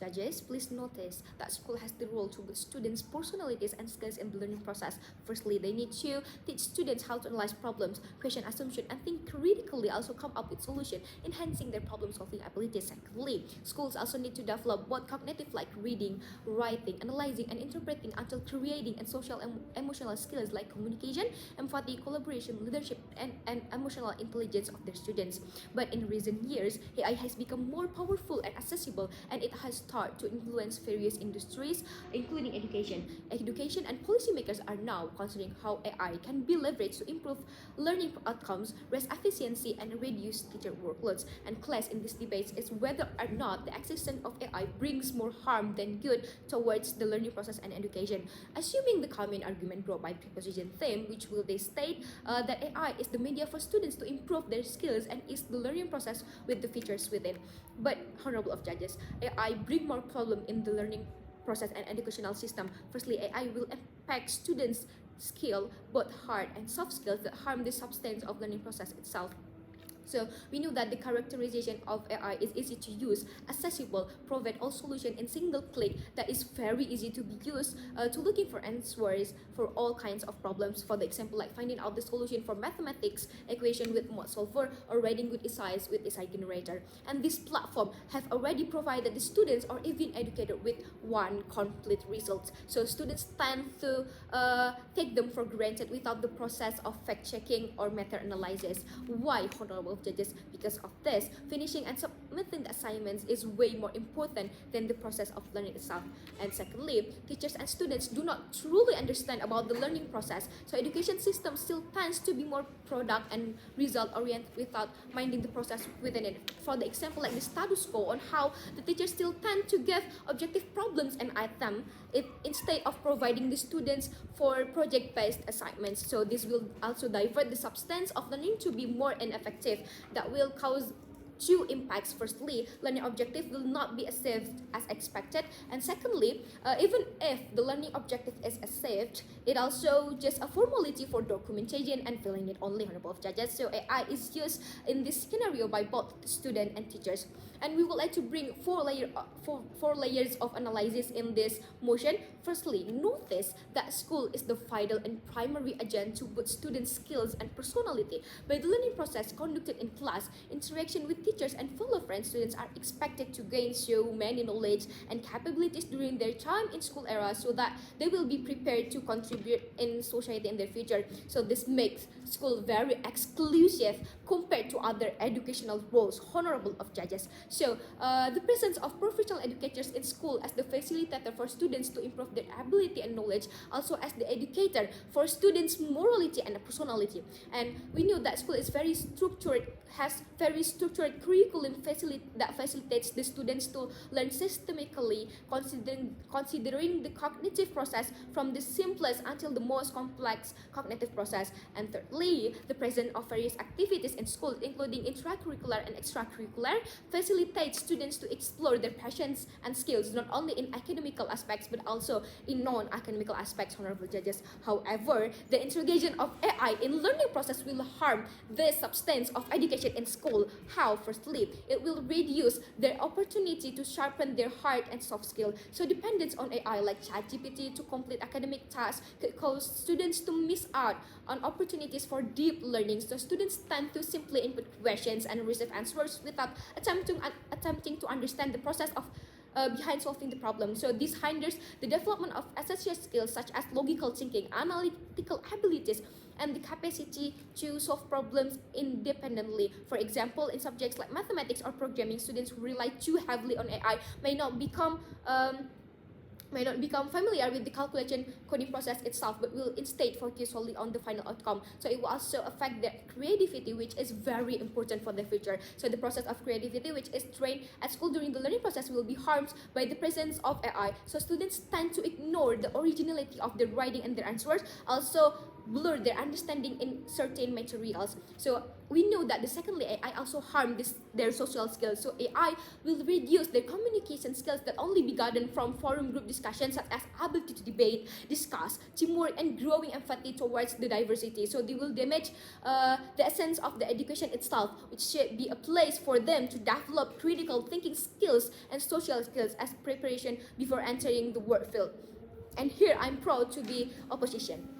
judges, please notice that school has the role to build students' personalities and skills in the learning process. Firstly, they need to teach students how to analyze problems, question assumptions, and think critically, also come up with solutions, enhancing their problem-solving abilities. Secondly, schools also need to develop both cognitive like reading, writing, analyzing, and interpreting until creating and social and emotional skills like communication, empathy, collaboration, leadership, and emotional intelligence of their students. But in recent years, AI has become more powerful and accessible, and it has started to influence various industries, including education. Education and policymakers are now considering how AI can be leveraged to improve learning outcomes, raise efficiency, and reduce teacher workloads. And clash in this debate is whether or not the existence of AI brings more harm than good towards the learning process and education. Assuming the common argument brought by preposition theme, which will they state that AI is the media for students to improve their skills and is the learning process with the features within. But honorable of judges, AI bring more problem in the learning process and educational system. Firstly, AI will impact students' skill, both hard and soft skills, that harm the substance of learning process itself. So we know that the characterization of AI is easy to use, accessible, provide all solution in single click, that is very easy to be used to looking for answers for all kinds of problems. For the example, like finding out the solution for mathematics equation with mod solver, or writing good essays with essay generator. And this platform have already provided the students or even educator with one complete result. So students tend to take them for granted without the process of fact checking or method analysis. Why, honorable judges? Because of this, finishing and submitting the assignments is way more important than the process of learning itself. And secondly, teachers and students do not truly understand about the learning process, so education system still tends to be more product and result oriented without minding the process within it. For the example, like the status quo on how the teachers still tend to give objective problems and item instead of providing the students for project-based assignments. So this will also divert the substance of learning to be more ineffective. That will cause two impacts. Firstly, learning objective will not be achieved as expected, and secondly, even if the learning objective is achieved, it also just a formality for documentation and filling it only, honorable of judges. So AI is used in this scenario by both student and teachers, and we would like to bring four layers of analysis in this motion. Firstly, notice that school is the vital and primary agent to boost students' skills and personality. By the learning process conducted in class, interaction with teachers and fellow friends, students are expected to gain so many knowledge and capabilities during their time in school era, so that they will be prepared to contribute in society in their future. So this makes school very exclusive compared to other educational roles, honorable of judges. So the presence of professional educators in school as the facilitator for students to improve their ability and knowledge, also as the educator for students' morality and personality. And we know that school is very structured, has very structured curriculum that facilitates the students to learn systematically, considering the cognitive process from the simplest until the most complex cognitive process. And thirdly, the presence of various activities in school, including intracurricular and extracurricular, facilitates students to explore their passions and skills, not only in academical aspects but also in non-academical aspects, honorable judges. However, the integration of AI in learning process will harm the substance of education in school. How? Firstly, it will reduce their opportunity to sharpen their hard and soft skill. So dependence on AI like ChatGPT to complete academic tasks could cause students to miss out on opportunities for deep learning. So students tend to simply input questions and receive answers without attempting to understand the process of behind solving the problem. So this hinders the development of essential skills such as logical thinking, analytical abilities, and the capacity to solve problems independently. For example, in subjects like mathematics or programming, students who rely too heavily on AI may not become familiar with the calculation coding process itself, but will instead focus solely on the final outcome. So it will also affect their creativity, which is very important for the future. So the process of creativity, which is trained at school during the learning process, will be harmed by the presence of AI. So students tend to ignore the originality of their writing and their answers. Also, blur their understanding in certain materials. So we know that the secondly, AI also harm their social skills. So AI will reduce their communication skills that only be gotten from forum group discussions, such as ability to debate, discuss, teamwork, and growing empathy towards the diversity. So they will damage the essence of the education itself, which should be a place for them to develop critical thinking skills and social skills as preparation before entering the work field. And here I'm proud to be opposition.